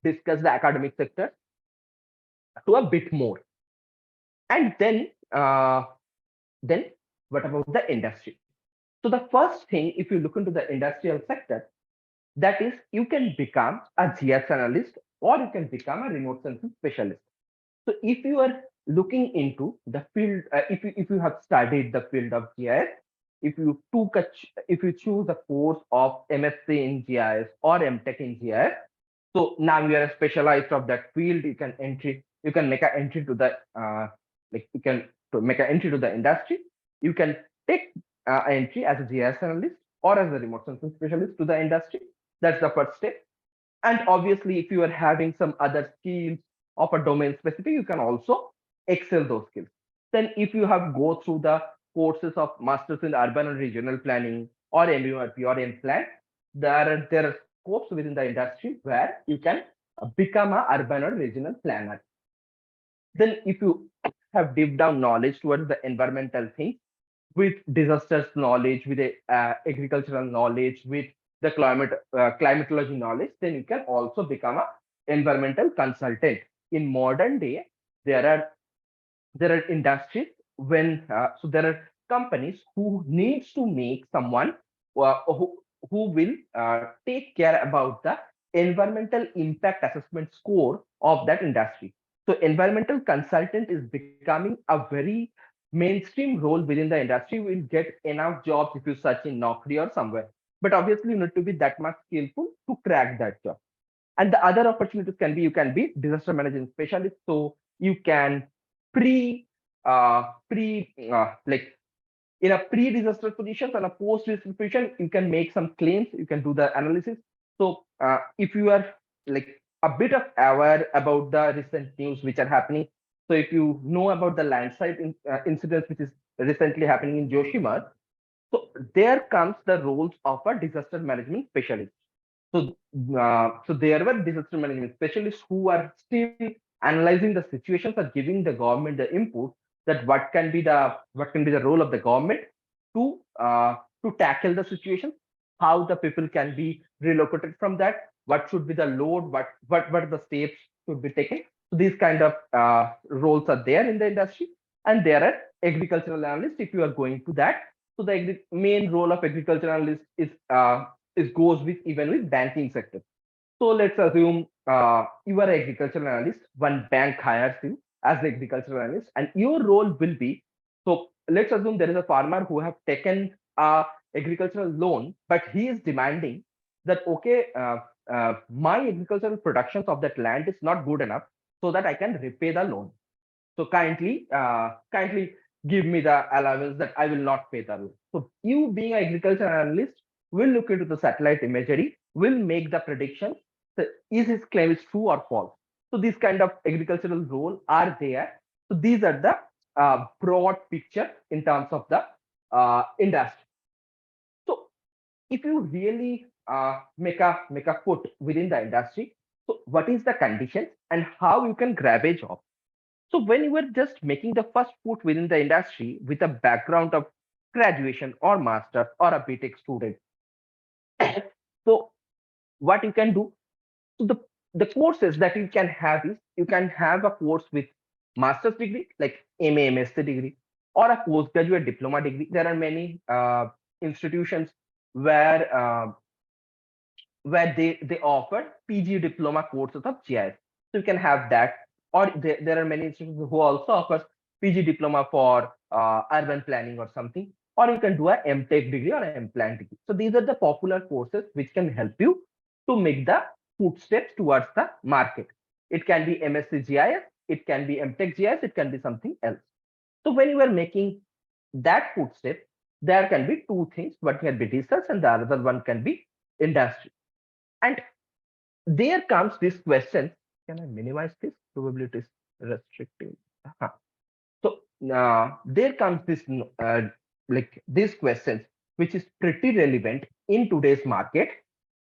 discuss the academic sector to a bit more. And then what about the industry? So the first thing, if you look into the industrial sector, that is you can become a GIS analyst or you can become a remote sensing specialist. So if you are looking into the field, if you have studied the field of GIS, if you choose a course of MSc in GIS or MTech in GIS, so now you are a specialized of that field. You can make an entry to the you can to make an entry to the industry. You can take entry as a GIS analyst or as a remote sensing specialist to the industry. That's the first step. And obviously, if you are having some other skills of a domain specific, you can also excel those skills. Then if you have go through the courses of masters in urban and regional planning or MURP or MPlan, there are scopes within the industry where you can become a urban or regional planner. Then if you have deep down knowledge towards the environmental things, with disasters knowledge, with a, agricultural knowledge, with the climatology knowledge, then you can also become a environmental consultant. In modern day, there are there are industries when so there are companies who needs to make someone who will take care about the environmental impact assessment score of that industry. So environmental consultant is becoming a very mainstream role within the industry. You will get enough jobs if you search in Naukri or somewhere, but obviously you need to be that much skillful to crack that job. And the other opportunities can be, you can be disaster management specialist, so you can pre pre like in a pre-disaster positions and a post-disaster position, you can make some claims, you can do the analysis. So if you are like a bit of aware about the recent news which are happening, so if you know about the landslide incidents which is recently happening in Joshima, so there comes the roles of a disaster management specialist. So, so there were disaster management specialists who are still analyzing the situations or giving the government the input that what can be the role of the government to to tackle the situation, how the people can be relocated from that, what should be the load, what are the steps should be taken. So these kind of roles are there in the industry, and there are agricultural analysts. If you are going to that, so the main role of agricultural analyst is goes with even with banking sector. So let's assume you are an agricultural analyst. One bank hires you as the agricultural analyst, and your role will be, so let's assume there is a farmer who have taken a agricultural loan, but he is demanding that okay, my agricultural productions of that land is not good enough so that I can repay the loan. So kindly give me the allowance that I will not pay the loan. So you being an agricultural analyst will look into the satellite imagery, will make the prediction. So is his claim is true or false? So these kind of agricultural role are there. So these are the broad picture in terms of the industry. So if you really make a foot within the industry, so what is the conditions and how you can grab a job? So when you were just making the first foot within the industry with a background of graduation or master or a BTech student, so what you can do, so the courses that you can have is you can have a course with master's degree like MA, MSc degree, or a postgraduate diploma degree. There are many institutions where they offer PG diploma courses of GIS. So you can have that, or there are many institutions who also offers PG diploma for urban planning or something, or you can do a MTech degree or MPlan degree. So these are the popular courses which can help you to make the footsteps towards the market. It can be MSc GIS, it can be MTech GIS, it can be something else. So when you are making that footstep, there can be two things. One can be research and the other one can be industry. And there comes this question. Can I minimize this? Probably it is restrictive. Uh-huh. So there comes this like these questions, which is pretty relevant in today's market.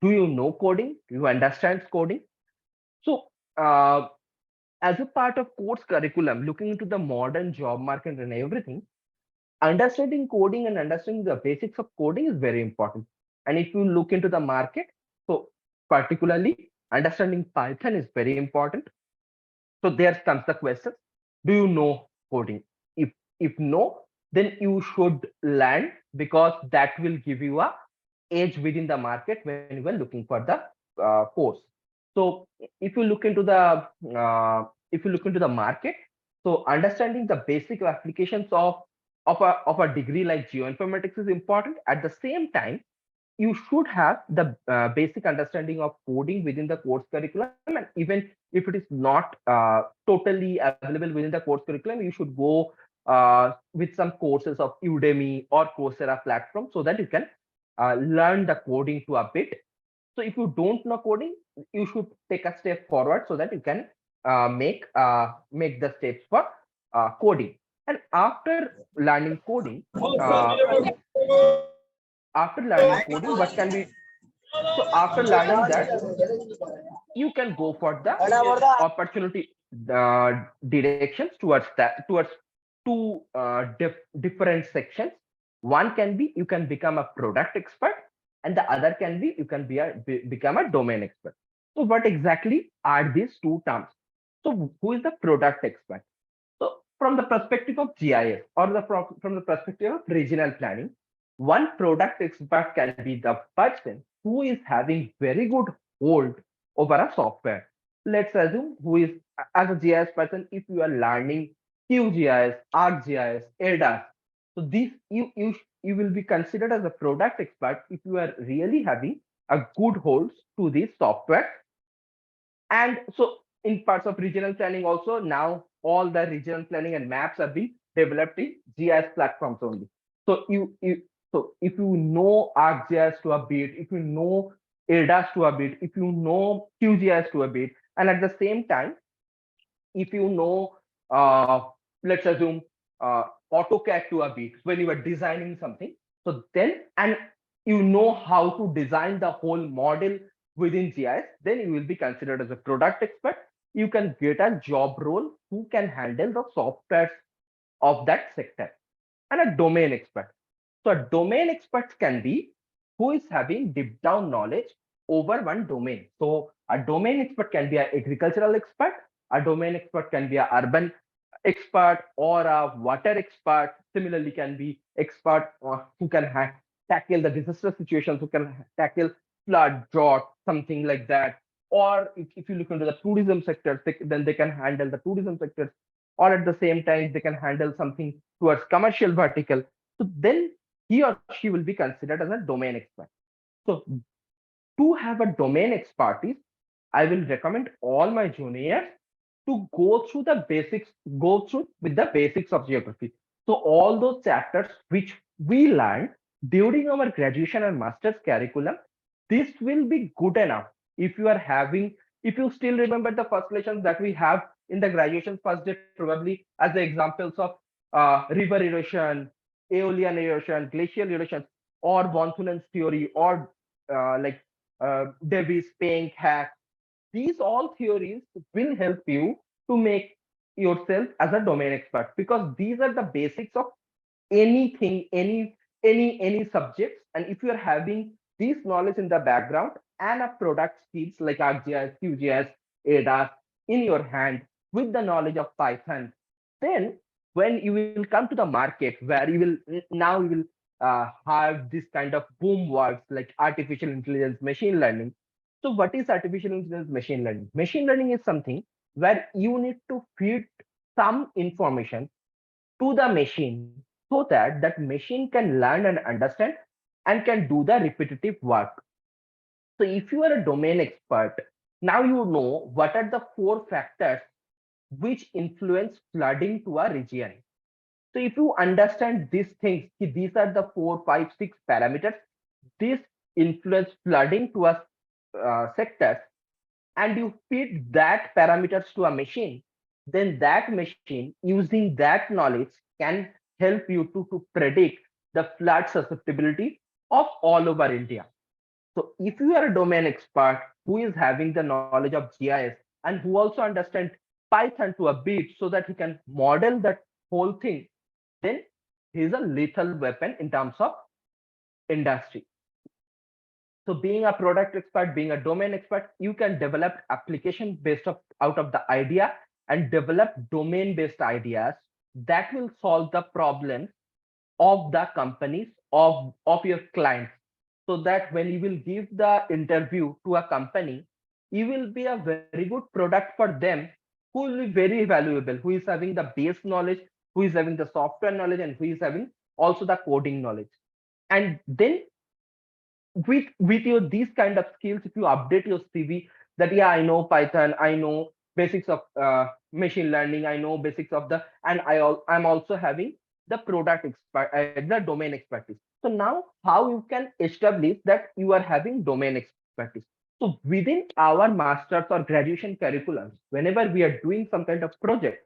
Do you know coding? Do you understand coding? So as a part of course curriculum, looking into the modern job market and everything, understanding coding and understanding the basics of coding is very important. And if you look into the market, so particularly Understanding Python is very important. So there comes the question: do you know coding? If no, then you should learn, because that will give you a edge within the market when you are looking for the course. So if you look into the market, so understanding the basic applications of a degree like geoinformatics is important. At the same time, you should have the basic understanding of coding within the course curriculum, and even if it is not totally available within the course curriculum, you should go with some courses of Udemy or Coursera platform, so that you can learn the coding to a bit. So if you don't know coding, you should take a step forward so that you can make the steps for coding. And uh, after learning coding, what can we? So after learning that, you can go for the opportunity directions towards two different sections. One can be you can become a product expert, and the other can be you can become a domain expert. So what exactly are these two terms? So who is the product expert? So from the perspective of GIS, or from the perspective of regional planning, one product expert can be the person who is having very good hold over a software. Let's assume who is, as a GIS person, if you are learning QGIS, ArcGIS, ADAS, so this you will be considered as a product expert if you are really having a good hold to this software. And so in parts of regional planning also, now all the regional planning and maps are being developed in GIS platforms only. So so if you know ArcGIS to a bit, if you know ADAS to a bit, if you know QGIS to a bit, and at the same time, if you know, let's assume AutoCAD to a bit when you are designing something, so then, and you know how to design the whole model within GIS, then you will be considered as a product expert. You can get a job role who can handle the software of that sector. And a domain expert. So a domain expert can be who is having deep down knowledge over one domain. So a domain expert can be an agricultural expert, a domain expert can be an urban expert, or a water expert. Similarly, can be expert who can tackle the disaster situations, who can tackle flood, drought, something like that. Or if you look into the tourism sector, then they can handle the tourism sector, or at the same time they can handle something towards commercial vertical. So then he or she will be considered as a domain expert. So to have a domain expertise, I will recommend all my juniors to go through the basics, go through with the basics of geography. So all those chapters which we learned during our graduation and master's curriculum, this will be good enough. If you are having, if you still remember the first lessons that we have in the graduation first day, probably as the examples of river erosion, aeolian erosion, glacial erosion, or von Thunen's theory, or like Davis, Pink, Hack, these all theories will help you to make yourself as a domain expert, because these are the basics of anything, any subjects. And if you are having this knowledge in the background and a product skills like ArcGIS, QGIS, ADAS in your hand with the knowledge of Python, then when you will come to the market where you will have this kind of boom words like artificial intelligence, machine learning. So what is artificial intelligence, machine learning? Machine learning is something where you need to feed some information to the machine so that that machine can learn and understand and can do the repetitive work. So if you are a domain expert, now you know what are the four factors which influence flooding to a region. So if you understand these things, these are the 4, 5, 6 parameters, this influence flooding to a sector, and you feed that parameters to a machine, then that machine using that knowledge can help you to predict the flood susceptibility of all over India. So if you are a domain expert who is having the knowledge of GIS and who also understands Python to a bit so that he can model that whole thing, then he is a lethal weapon in terms of industry. So being a product expert, being a domain expert, you can develop application based out of the idea and develop domain based ideas that will solve the problems of the companies of your clients, so that when you will give the interview to a company, you will be a very good product for them, who will be very valuable, who is having the base knowledge, who is having the software knowledge, and who is having also the coding knowledge. And then with your these kind of skills, if you update your CV that yeah, I know Python, I know basics of machine learning, I know basics of the, and I'm also having the product expert, the domain expertise. So now how you can establish that you are having domain expertise? So within our masters or graduation curriculums, whenever we are doing some kind of project,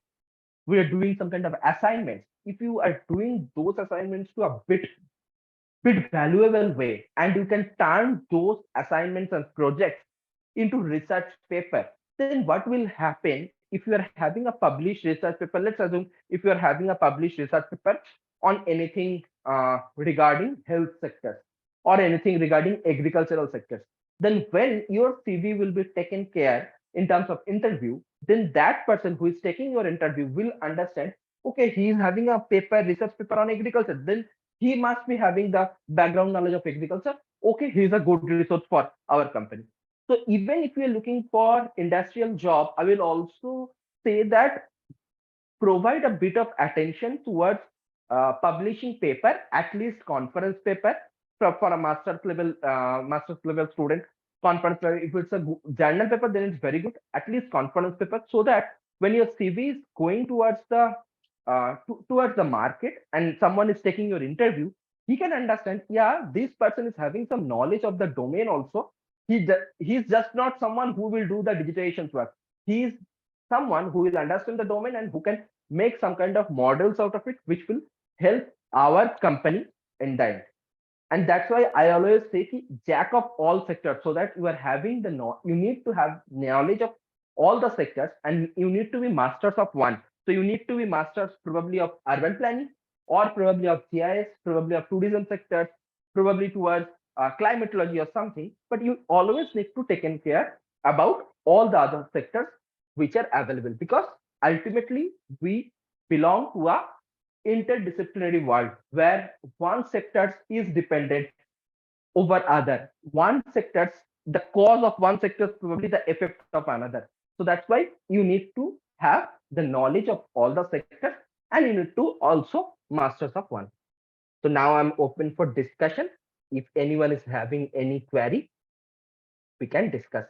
we are doing some kind of assignments, if you are doing those assignments to a bit valuable way, and you can turn those assignments and projects into research paper, then what will happen if you are having a published research paper? Let's assume if you are having a published research paper on anything regarding health sectors or anything regarding agricultural sectors, then when your CV will be taken care in terms of interview, then that person who is taking your interview will understand, okay, he is having a paper, research paper on agriculture, then he must be having the background knowledge of agriculture. Okay, he is a good resource for our company. So even if you are looking for industrial job, I will also say that provide a bit of attention towards publishing paper, at least conference paper for a master's level student. Conference paper, if it's a journal paper, then it's very good. At least conference paper, so that when your CV is going towards the towards the market and someone is taking your interview, he can understand, yeah, this person is having some knowledge of the domain also. He's just not someone who will do the digitization work. He is someone who will understand the domain and who can make some kind of models out of it, which will help our company in the end. And that's why I always say ki, jack of all sectors, so that you are having the you need to have knowledge of all the sectors, and you need to be masters of one. So you need to be masters probably of urban planning, or probably of GIS, probably of tourism sectors, probably towards climatology or something. But you always need to take care about all the other sectors which are available, because ultimately we belong to a interdisciplinary world where one sector is dependent over other. One sector, the cause of one sector is probably the effect of another. So that's why you need to have the knowledge of all the sectors, and you need to also masters of one. So now I'm open for discussion. If anyone is having any query, we can discuss.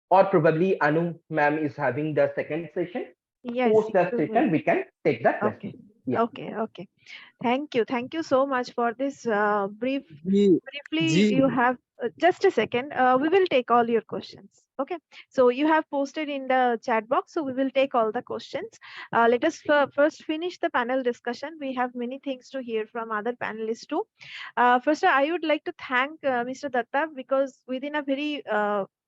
Or probably Anu ma'am is having the second session. Yes, Post that we will. session, we can take the Okay. question. Yeah. Okay. Thank you. Thank you so much for this ji briefly. Ji You have just a second. We will take all your questions. Okay. So you have posted in the chat box. So we will take all the questions. Let us first finish the panel discussion. We have many things to hear from other panelists too. First, I would like to thank Mr. Datta, because within a very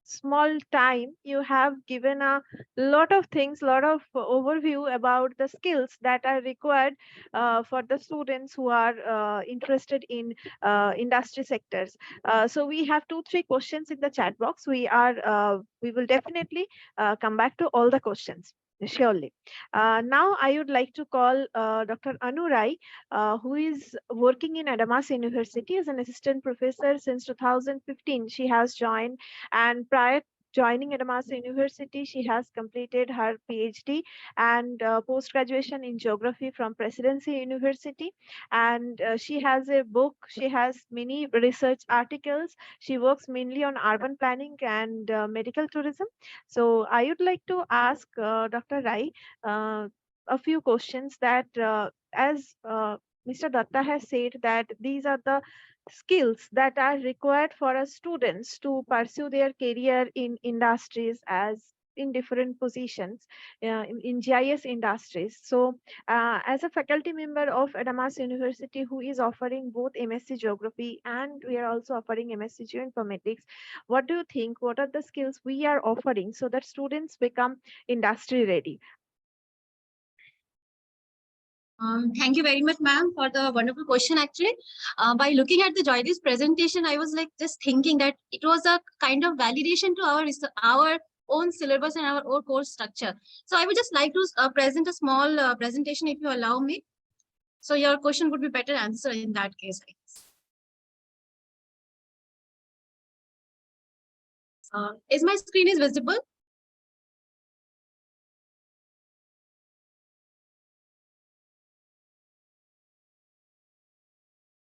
small time you have given a lot of things, lot of overview about the skills that are required for the students who are interested in industry sectors. So we have 2 3 questions in the chat box. We will definitely come back to all the questions, surely. Now I would like to call Dr. Anu Rai, who is working in Adamas University as an assistant professor since 2015. She has joined, and prior joining Adamas University, she has completed her PhD and post graduation in geography from Presidency University. And she has a book. She has many research articles. She works mainly on urban planning and medical tourism. So I would like to ask Dr. Rai uh, a few questions that, as Mr. Datta has said, that these are the skills that are required for our students to pursue their career in industries, as in different positions in GIS industries. So, as a faculty member of Adamas University, who is offering both MSc Geography and we are also offering MSc Geoinformatics, what do you think? What are the skills we are offering so that students become industry ready? Thank you very much, ma'am, for the wonderful question. Actually, by looking at the Joydeep's presentation, I was like just thinking that it was a kind of validation to our own syllabus and our own course structure. So I would just like to present a small presentation, if you allow me. So your question would be better answered in that case, I guess. Is my screen is visible?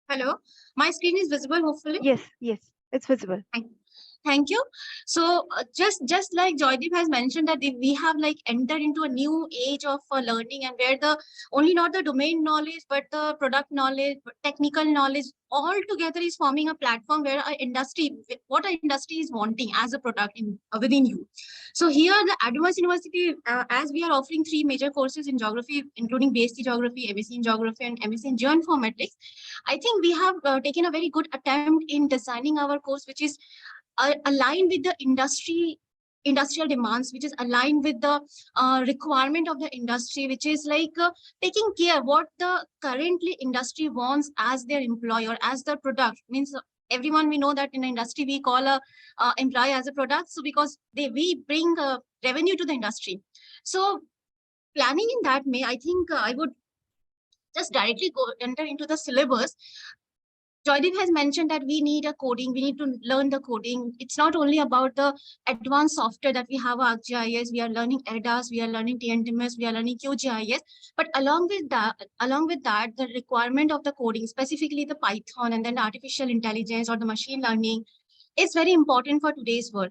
Hello, my screen is visible, hopefully. Yes, yes, it's visible. Thank you. So just like Joydeep has mentioned that we have like entered into a new age of learning, and where the only not the domain knowledge but the product knowledge, technical knowledge all together is forming a platform where our industry, what our industry is wanting as a product within you. So here the Adamas University, as we are offering 3 major courses in geography, including BSc Geography, MSc in Geography, and MSc in Geoinformatics, I think we have taken a very good attempt in designing our course, which is aligned with the industrial demands, which is aligned with the requirement of the industry, which is like taking care what the currently industry wants as their employer, as the product. Means everyone, we know that in the industry we call a employee as a product. So because we bring revenue to the industry. So planning in that way, I think I would just directly enter into the syllabus. Joydeep has mentioned that we need a coding, we need to learn the coding. It's not only about the advanced software that we have, ArcGIS, we are learning ADAS, we are learning TNTMS, we are learning QGIS. But along with that, the requirement of the coding, specifically the Python and then the artificial intelligence or the machine learning, is very important for today's world.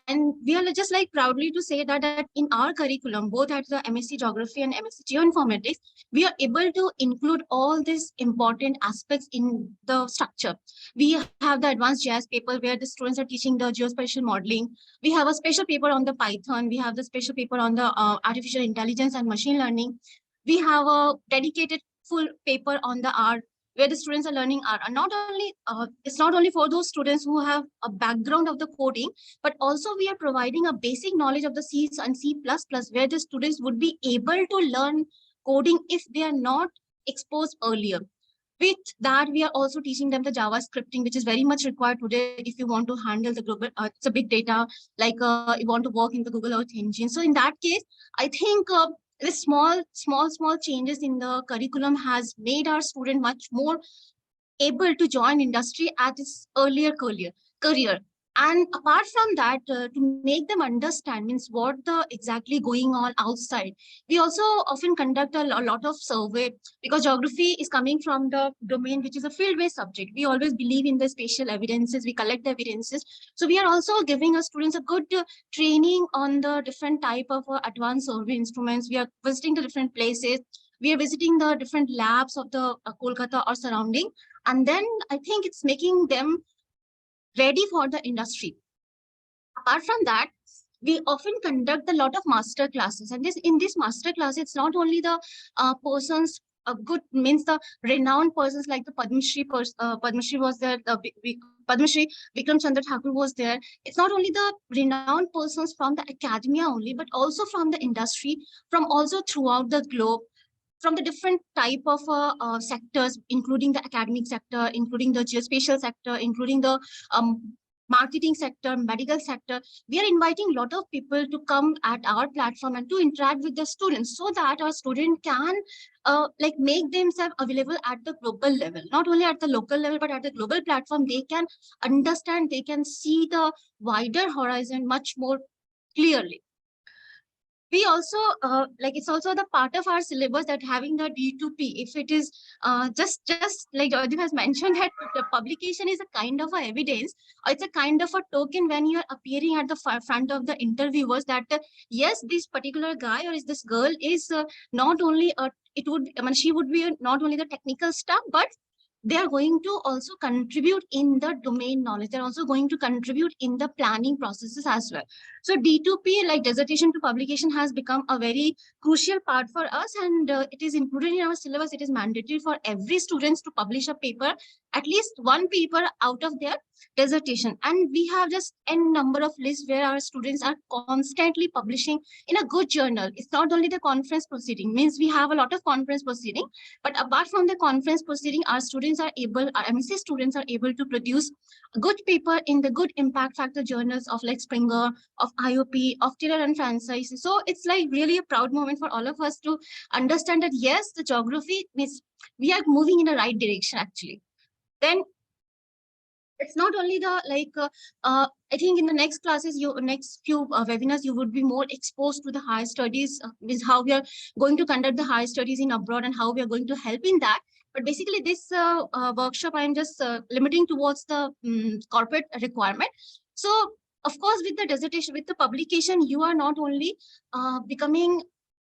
And we are just like proudly to say that in our curriculum, both at the MSc Geography and MSc Geoinformatics, we are able to include all these important aspects in the structure. We have the advanced GIS paper where the students are teaching the geospatial modeling. We have a special paper on the Python. We have the special paper on the artificial intelligence and machine learning. We have a dedicated full paper on the R, where the students are learning R. And not only it's not only for those students who have a background of the coding, but also we are providing a basic knowledge of the C and C++, where the students would be able to learn coding if they are not exposed earlier. With that, we are also teaching them the Java scripting, which is very much required today if you want to handle the global, it's a big data, like you want to work in the Google Earth engine. So in that case, I think the small changes in the curriculum has made our student much more able to join industry at its earlier career. And apart from that, to make them understand means what the exactly going on outside, we also often conduct a lot of survey, because geography is coming from the domain which is a field-based subject. We always believe in the spatial evidences, we collect the evidences. So we are also giving our students a good training on the different type of advanced survey instruments. We are visiting the different places. We are visiting the different labs of the Kolkata or surrounding. And then I think it's making them ready for the industry. Apart from that, we often conduct a lot of master classes, and in this master class, it's not only the persons, good means the renowned persons like the Padma Shri was there, Padma Shri Vikram Chandra Thakur was there. It's not only the renowned persons from the academia only, but also from the industry, from also throughout the globe, from the different type of sectors, including the academic sector, including the geospatial sector, including the marketing sector, medical sector. We are inviting a lot of people to come at our platform and to interact with the students, so that our student can like make themselves available at the global level, not only at the local level, but at the global platform. They can understand, they can see the wider horizon much more clearly. We also like it's also the part of our syllabus that having the D2P, if it is just like Joydeep has mentioned, that the publication is a kind of a evidence, or it's a kind of a token when you are appearing at the front of the interviewers, that yes, this particular guy or is this girl is not only she would be not only the technical stuff, but they are going to also contribute in the domain knowledge. They're also going to contribute in the planning processes as well. So D2P, like dissertation to publication, has become a very crucial part for us, and it is included in our syllabus. It is mandatory for every student to publish a paper, at least one paper out of their dissertation. And we have just n number of lists where our students are constantly publishing in a good journal. It's not only the conference proceeding, means we have a lot of conference proceeding, but apart from the conference proceeding, our students are able, our MSc students are able to produce a good paper in the good impact factor journals of like Springer, of IOP, of Taylor and Francis. So it's like really a proud moment for all of us to understand that yes, the geography means we are moving in the right direction actually. Then it's not only the I think in the next classes, next few webinars, you would be more exposed to the higher studies, is how we are going to conduct the higher studies in abroad and how we are going to help in that. But basically this workshop, I'm just limiting towards the corporate requirement. So of course, with the dissertation, with the publication, you are not only becoming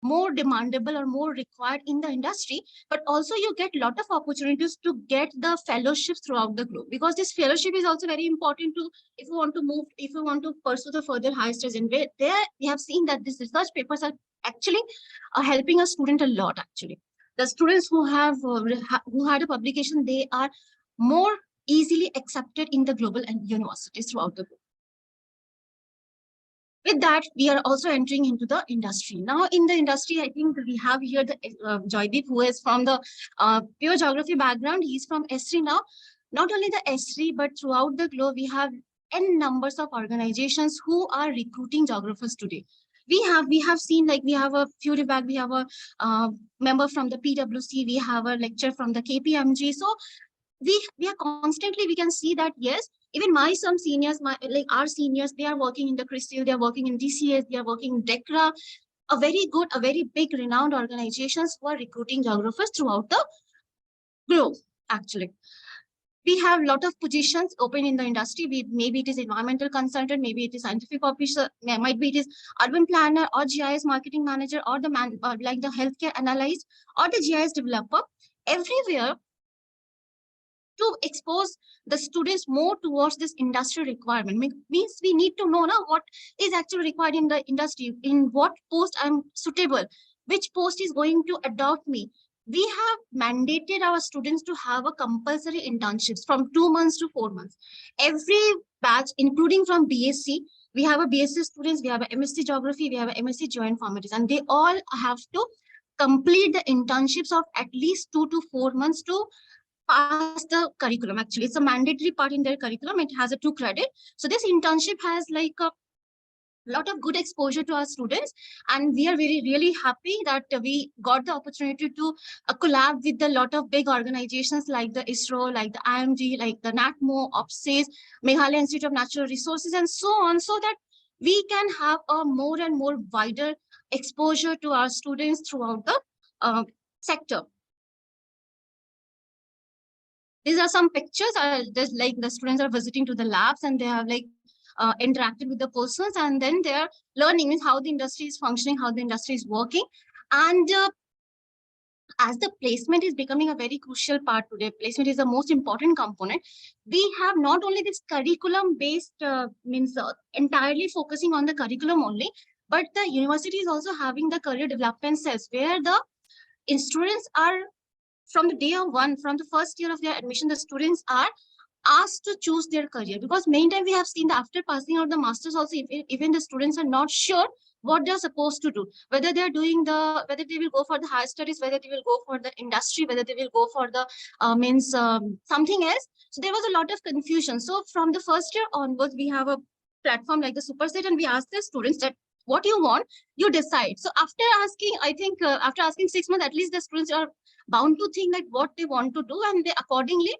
more demandable or more required in the industry, but also you get a lot of opportunities to get the fellowships throughout the globe, because this fellowship is also very important to, if you want to move, if you want to pursue the further higher studies. And there we have seen that these research papers are actually helping a student a lot. Actually, the students who have who had a publication, they are more easily accepted in the global and universities throughout the globe. With that, we are also entering into the industry. Now, in the industry, I think we have here the Joydeep, who is from the pure geography background. He's from S3 now. Not only the S3, but throughout the globe, we have n numbers of organizations who are recruiting geographers today. We have seen, like, we have a few days back, we have a member from the PwC, we have a lecture from the KPMG. So we are constantly, we can see that yes, even some seniors, our seniors, they are working in the CRISIL, they are working in DCS, they are working in DECRA, a very big renowned organizations who are recruiting geographers throughout the globe. Actually, we have a lot of positions open in the industry. Maybe it is environmental consultant, maybe it is scientific officer, might be it is urban planner or GIS marketing manager, or the like the healthcare analyst or the GIS developer. Everywhere, to expose the students more towards this industry requirement, means we need to know now what is actually required in the industry, in what post I'm suitable, which post is going to adopt me. We have mandated our students to have a compulsory internships from 2 months to 4 months. Every batch, including from BSc, we have a BSc students, we have a MSc Geography, we have a MSc Geoinformatics, and they all have to complete the internships of at least 2 to 4 months to pass the curriculum. Actually, it's a mandatory part in their curriculum. It has a 2 credit. So this internship has like a lot of good exposure to our students, and we are really happy that we got the opportunity to collab with a lot of big organizations like the ISRO, like the IMG, like the NATMO, OPSIS, Meghalaya Institute of Natural Resources, and so on, so that we can have a more and more wider exposure to our students throughout the sector. These are some pictures. Just like the students are visiting to the labs, and they have like interacted with the persons, and then they're learning is how the industry is functioning, how the industry is working. And as the placement is becoming a very crucial part today, placement is the most important component. We have not only this curriculum based entirely focusing on the curriculum only, but the university is also having the career development cells where the students are, from the day of one, from the first year of their admission, the students are asked to choose their career. Because many times we have seen that after passing out the masters also, even the students are not sure what they're supposed to do, whether they're doing whether they will go for the higher studies, whether they will go for the industry, whether they will go for the something else. So there was a lot of confusion. So from the first year onwards, we have a platform like the Superset, and we ask the students that what you want, you decide. So after asking, I think after asking 6 months, at least the students are bound to think like what they want to do, and they accordingly,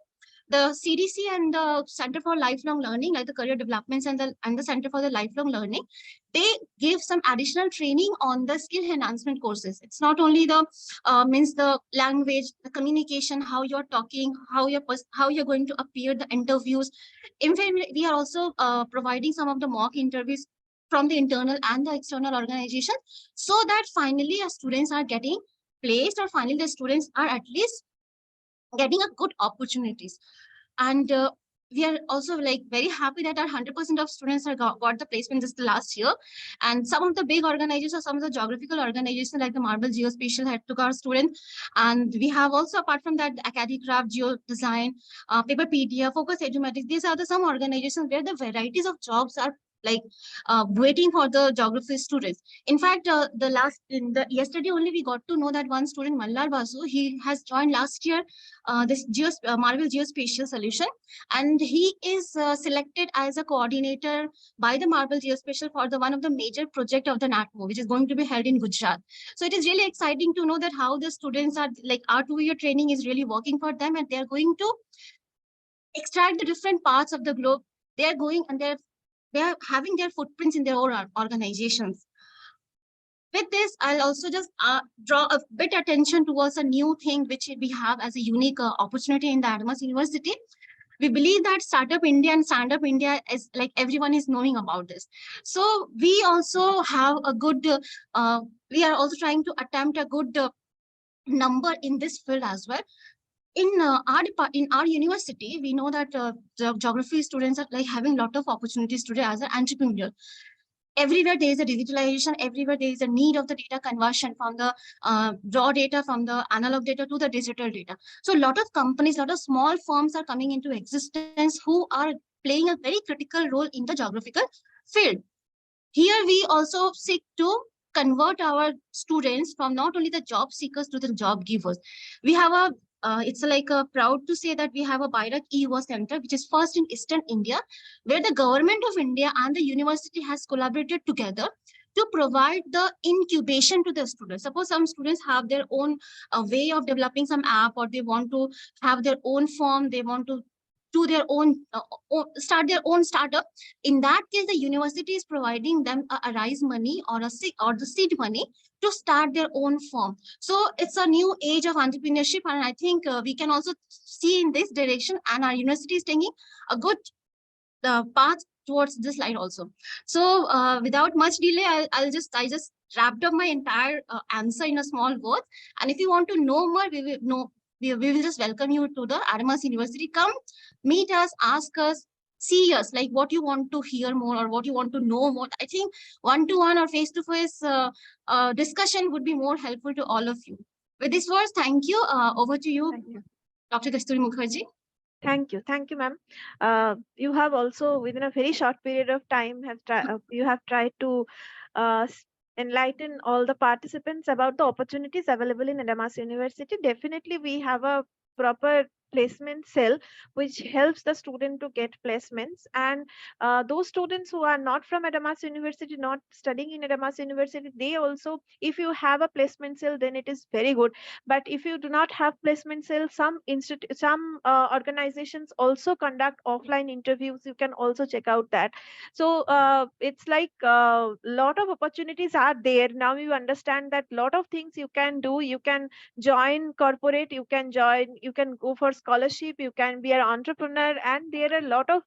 the CDC and the Center for Lifelong Learning, like the Career Developments and the Center for the Lifelong Learning, they give some additional training on the skill enhancement courses. It's not only the the language, the communication, how you're talking, how you're going to appear the interviews. In fact, we are also providing some of the mock interviews from the internal and the external organization, so that finally our students are getting placed, or finally the students are at least getting a good opportunities. And we are also like very happy that our 100% of students are got the placement this last year. And some of the big organizations or some of the geographical organizations like the Marble Geospatial had took our students. And we have also, apart from that, Acadicraft, Geo Design, Paperpedia, Focus Edumatic. These are the some organizations where the varieties of jobs are like waiting for the geography students. In fact, yesterday only we got to know that one student, Mallar Basu, he has joined last year this Marvel Geospatial solution, and he is selected as a coordinator by the Marvel Geospatial for the one of the major project of the NATMO, which is going to be held in Gujarat. So it is really exciting to know that how the students are like our 2-year training is really working for them, and they are going to extract the different parts of the globe. They are going and they are having their footprints in their own organizations. With this, I'll also just draw a bit attention towards a new thing which we have as a unique opportunity in the Adamas University. We believe that Startup India and Stand Up India is like everyone is knowing about this. So we also have a good, we are also trying to attempt a good number in this field as well. In our university, we know that the geography students are like having a lot of opportunities today as an entrepreneur. Everywhere there is a digitalization, everywhere there is a need of the data conversion from the raw data, from the analog data to the digital data. So a lot of companies, a lot of small firms are coming into existence who are playing a very critical role in the geographical field. Here we also seek to convert our students from not only the job seekers to the job givers. We have a it's like proud to say that we have a Bairak e-Yuva Center, which is first in Eastern India, where the government of India and the university has collaborated together to provide the incubation to the students. Suppose some students have their own way of developing some app, or they want to have their own firm, they want to do their own, start their own startup. In that case, the university is providing them a rise money or the seed money to start their own firm. So it's a new age of entrepreneurship, and I think we can also see in this direction, and our university is taking a good path towards this line also. So without much delay, I just wrapped up my entire answer in a small word. And if you want to know more, we will just welcome you to the Adamas University. Come meet us, ask us, see us, like what you want to hear more or what you want to know more. I think one-to-one or face-to-face discussion would be more helpful to all of you. With this words, thank you. Over to you, Dr. Kasturi Mukherjee. Thank you, ma'am. You have also, within a very short period of time, you have tried to enlighten all the participants about the opportunities available in Adamas University. Definitely, we have a proper placement cell which helps the student to get placements, and those students who are not from Adamas University, not studying in Adamas University, they also, if you have a placement cell, then it is very good. But if you do not have placement cell, some organizations also conduct offline interviews. You can also check out that. So it's like a lot of opportunities are there. Now you understand that lot of things you can do. You can join corporate, you can go for scholarship, you can be an entrepreneur, and there are a lot of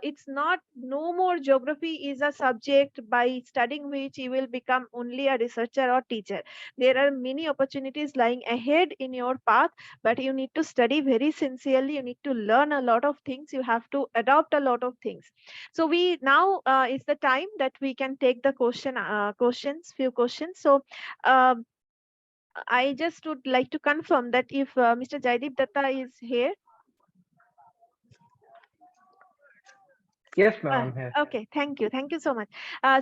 it's not no more geography is a subject by studying which you will become only a researcher or teacher. There are many opportunities lying ahead in your path, but you need to study very sincerely. You need to learn a lot of things. You have to adopt a lot of things. So we now is the time that we can take the few questions. So um, I just would like to confirm that if Mr. Jaideep Datta is here. Yes, ma'am, I'm here. Okay, thank you so much.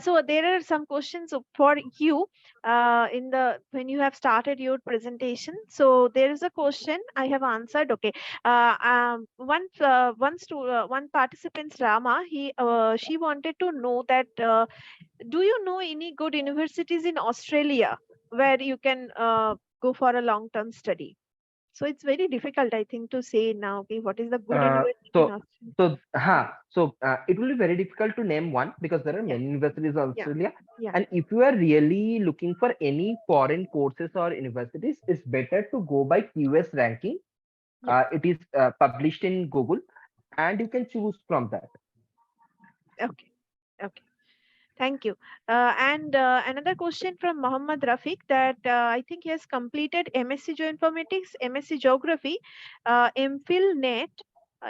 So there are some questions for you when you have started your presentation. So there is a question I have answered. Okay, one participant, Rama, she wanted to know that do you know any good universities in Australia where you can go for a long-term study? So it's very difficult, I think, to say now. Okay, what is the good university in So, Australia? it will be very difficult to name one because there are Yeah, many universities in Australia. yeah, And if you are really looking for any foreign courses or universities, it's better to go by QS ranking. yeah. It is published in Google, and you can choose from that. Okay, okay. Thank you. And another question from Mohammad Rafiq that I think he has completed MSc Geoinformatics, MSc Geography, MPhil NET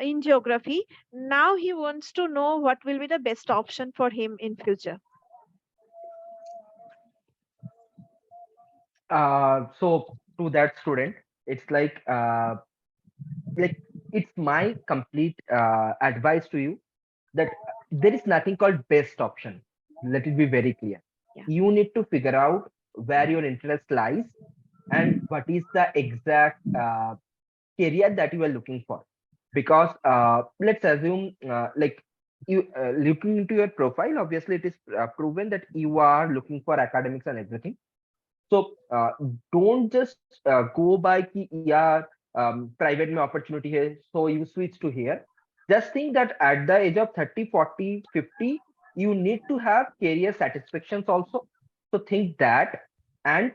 in Geography. Now he wants to know what will be the best option for him in future. So to that student, it's like it's my complete advice to you that there is nothing called best option. Let it be very clear. Yeah. You need to figure out where your interest lies and what is the exact career that you are looking for. Because let's assume like you looking into your profile, obviously it is proven that you are looking for academics and everything. So don't just go by ki yaar private mein opportunity hai, so you switch to here. Just think that at the age of 30, 40, 50, you need to have career satisfactions also. So think that and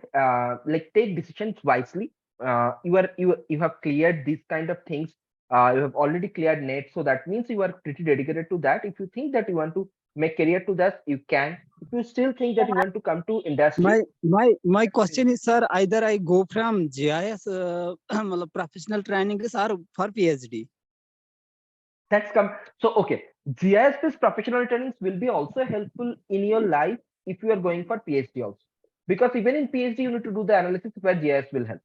like take decisions wisely. You have cleared these kind of things. You have already cleared net, so that means you are pretty dedicated to that. If you think that you want to make career to that, you can. If you still think that you want to come to industry, My question is, sir, either I go from GIS matlab professional training is or for PhD. that's come. So okay, GIS based professional trainings will be also helpful in your life if you are going for PhD also. Because even in PhD, you need to do the analysis where GIS will help.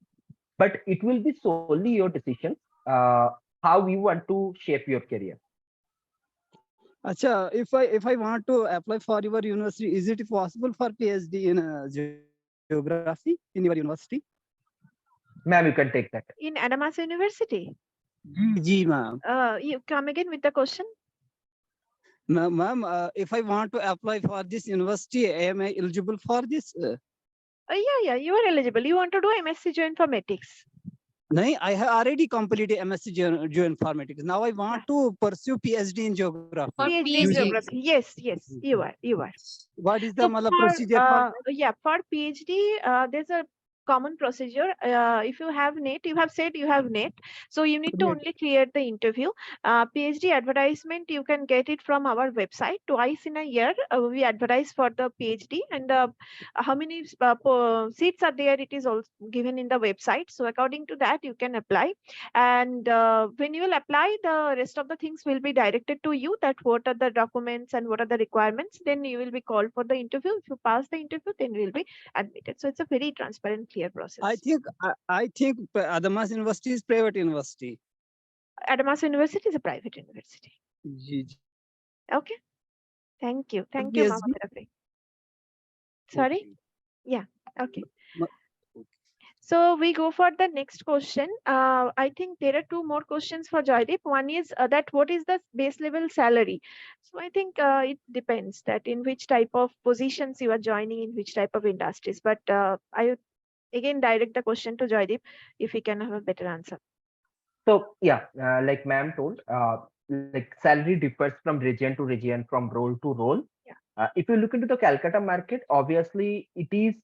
But it will be solely your decision how you want to shape your career. Acha, if I want to apply for your university, is it possible for PhD in geography in your university? Ma'am, you can take that. In Adamas University. Ji, ma'am. You come again with the question. Ma'am, if I want to apply for this university, am I eligible for this? Yeah, you are eligible. You want to do MSc Geoinformatics. No, I have already completed MSc Geoinformatics. Now I want to pursue PhD in geography. For PhD in PhD. Geography. Yes, you are. What is the So procedure for yeah, for PhD, there's a common procedure. If you have NET, you have said you have NET, so you need to NET. only clear the interview. PhD advertisement, you can get it from our website. Twice in a year, we advertise for the PhD, and how many seats are there, it is also given in the website. So according to that, you can apply. And when you will apply, the rest of the things will be directed to you, that what are the documents and what are the requirements. Then you will be called for the interview. If you pass the interview, then you will be admitted. So it's a very transparent, clear process. I think Adamas University is private university. Adamas University is a private university. Ji, ji. Okay. Thank you, PhD? Mohammed Rafi. Sorry. Okay. Yeah. Okay. Ma- So we go for the next question. I think there are two more questions for Joydeep. One is that what is the base level salary? So I think it depends that in which type of positions you are joining, in which type of industries. But I would again direct the question to Joydeep if he can have a better answer. So yeah, like ma'am told, like salary differs from region to region, from role to role. Yeah. If you look into the Calcutta market, obviously it is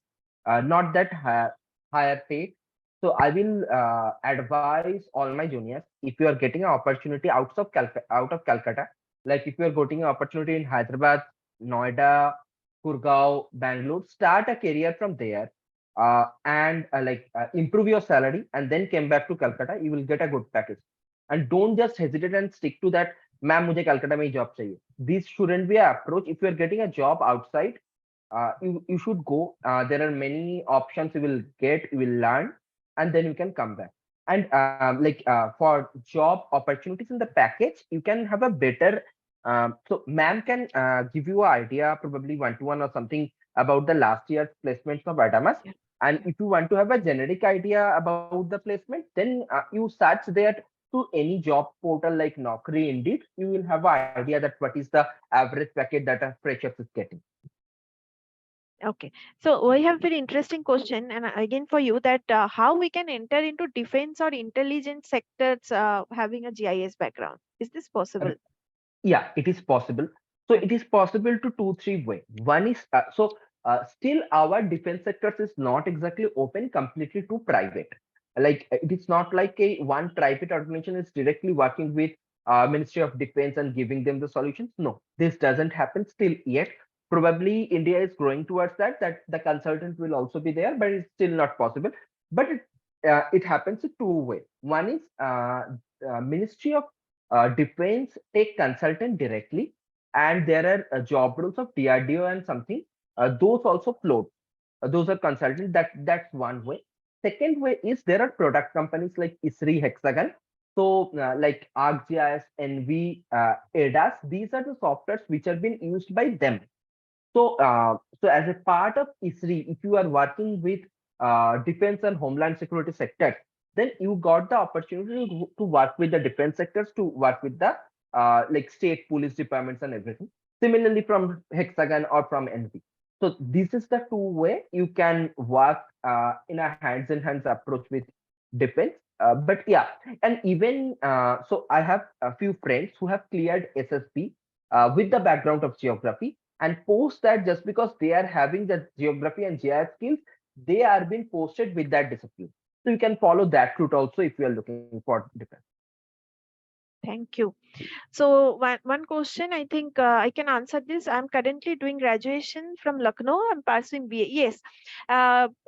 not that higher paid. So I will advise all my juniors, if you are getting an opportunity out of Calcutta, like if you are getting an opportunity in Hyderabad, Noida, Gurgaon, Bangalore, start a career from there and improve your salary and then came back to Calcutta, you will get a good package. And don't just hesitate and stick to that, ma'am, mujhe Calcutta mein hi job chahiye. This shouldn't be an approach. If you are getting a job outside, you should go. There are many options you will get, you will learn, and then you can come back. And for job opportunities in the package, you can have a better. So, ma'am can give you an idea, probably one to one or something about the last year's placements of Adamas. Yeah. And if you want to have a generic idea about the placement, then you search there to any job portal like Naukri, Indeed. You will have an idea that what is the average package that a fresher is getting. Okay, so we have very interesting question, and again for you that how we can enter into defense or intelligence sectors having a GIS background. Is this possible? Yeah, it is possible. So it is possible to two, three way. One is still our defense sectors is not exactly open completely to private. Like it is not like a one private organization is directly working with Ministry of Defense and giving them the solutions. No, this doesn't happen still yet. Probably India is growing towards that the consultant will also be there, but it's still not possible. But it happens in two way. One is Ministry of Defense take consultant directly, and there are job roles of DRDO and something. Those also float. Those are consultants. That's one way. Second way is there are product companies like ISRI, Hexagon. So like ArcGIS, NV, ADAS, these are the softwares which have been used by them. So as a part of ISRI, if you are working with defense and homeland security sectors, then you got the opportunity to work with the defense sectors, to work with the like state police departments and everything. Similarly, from Hexagon or from NV. So this is the two way you can work in a hands in hands approach with defense. But yeah, and even so, I have a few friends who have cleared SSB with the background of geography, and post that just because they are having the geography and GIS skills, they are being posted with that discipline. So you can follow that route also if you are looking for defense. Thank you. So one question, I think I can answer this. I'm currently doing graduation from Lucknow. I'm pursuing BA. Yes.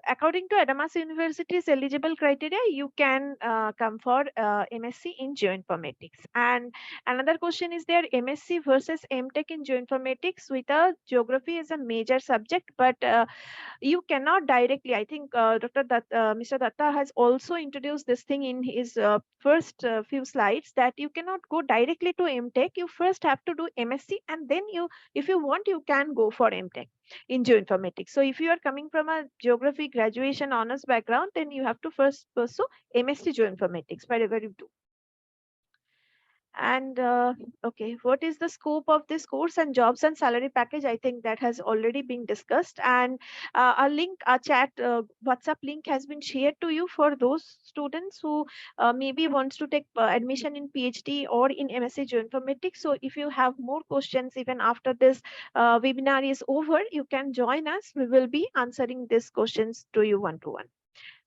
According to Adamas University's eligible criteria, you can come for MSc in Geoinformatics. And another question is there MSc versus MTech in Geoinformatics with a geography as a major subject, but you cannot directly, I think Mr. Datta has also introduced this thing in his first few slides, that you cannot go directly to MTech. You first have to do MSc, and then if you want, you can go for MTech in Geoinformatics. So if you are coming from a geography graduation honors background, then you have to first pursue MSc Geoinformatics wherever you do. And okay, what is the scope of this course and jobs and salary package? I think that has already been discussed, and a link, a chat WhatsApp link has been shared to you for those students who maybe wants to take admission in PhD or in MSc Geoinformatics. So if you have more questions even after this webinar is over, you can join us. We will be answering these questions to you one-to-one.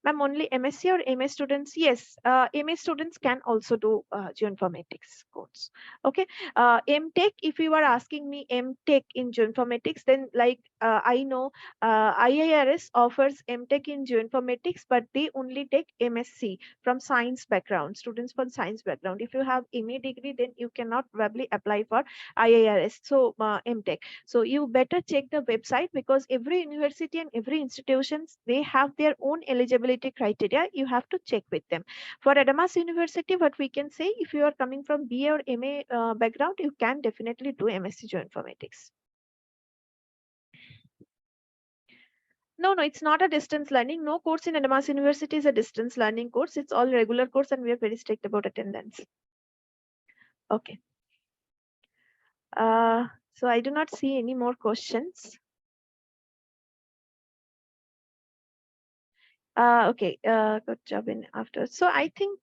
Ma'am, only MSc or MA students? Yes, MA students can also do geoinformatics course. Okay, MTech, if you are asking me MTech in geoinformatics, then like I know IIRS offers MTech in geoinformatics, but they only take MSc from science background, students from science background. If you have MA degree, then you cannot probably apply for IIRS, so MTech. So you better check the website, because every university and every institutions, they have their own eligibility criteria. You have to check with them. For Adamas University, what we can say, if you are coming from BA or MA background, you can definitely do MSc Geoinformatics. No, it's not a distance learning. No course in Adamas University is a distance learning course. It's all regular course, and we are very strict about attendance. Okay. So I do not see any more questions. Okay, good job in after. So I think,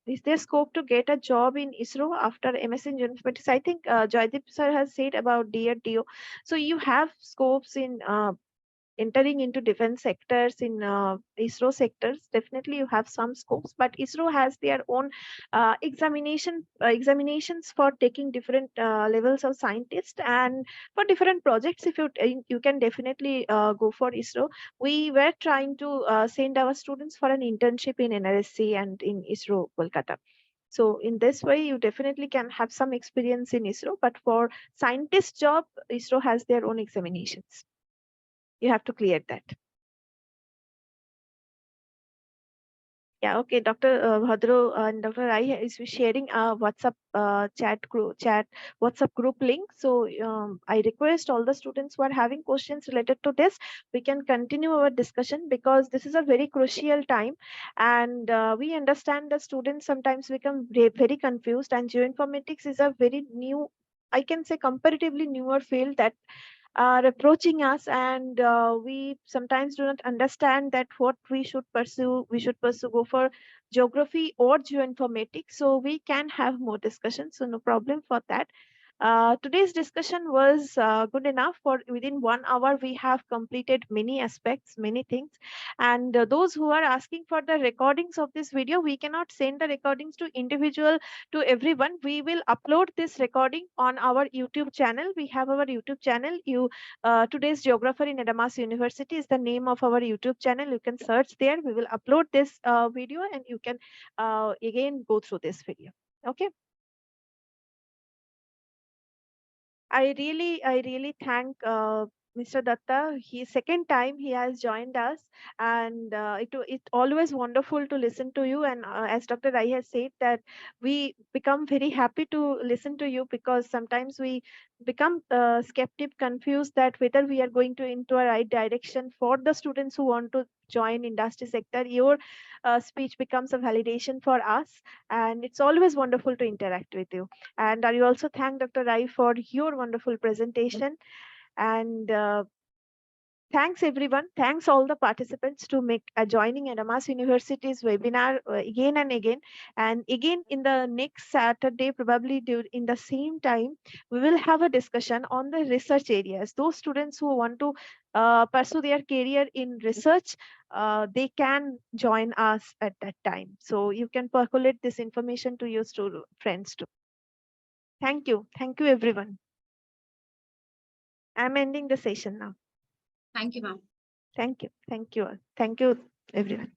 is there scope to get a job in ISRO after MS in Geoinformatics? I think Joydeep sir has said about DRDO. So you have scopes in entering into defense sectors, in ISRO sectors. Definitely you have some scopes, but ISRO has their own examinations for taking different levels of scientists, and for different projects. If you can definitely go for ISRO. We were trying to send our students for an internship in NRSC and in ISRO Kolkata. So in this way, you definitely can have some experience in ISRO, but for scientist job, ISRO has their own examinations. You have to clear that. Yeah, okay. Dr. Bhadro and Dr. Rai is sharing a WhatsApp WhatsApp group link. So I request all the students who are having questions related to this, we can continue our discussion, because this is a very crucial time, and we understand that students sometimes become very confused, and geoinformatics is a very new, I can say comparatively newer field that are approaching us, and we sometimes do not understand that what we should pursue. We should go for geography or geoinformatics, so we can have more discussion, so no problem for that. Today's discussion was good enough. For within 1 hour, we have completed many aspects, many things. And those who are asking for the recordings of this video, we cannot send the recordings to individual to everyone. We will upload this recording on our YouTube channel. We have our YouTube channel. Today's Geographer in Adamas University is the name of our YouTube channel. You can search there. We will upload this video, and you can again go through this video. Okay. I really thank Mr. Datta. He second time he has joined us, and it always wonderful to listen to you. And as Dr. Rai has said that we become very happy to listen to you, because sometimes we become skeptic, confused that whether we are going to into a right direction for the students who want to join industry sector. Your speech becomes a validation for us, and it's always wonderful to interact with you. And I also thank Dr. Rai for your wonderful presentation. And thanks everyone. Thanks all the participants to make joining Adamas University's webinar again and again. And again in the next Saturday, probably in the same time, we will have a discussion on the research areas. Those students who want to pursue their career in research, they can join us at that time. So you can percolate this information to your friends too. Thank you. Thank you, everyone. I'm ending the session now. Thank you, ma'am. Thank you. Thank you all. Thank you, everyone.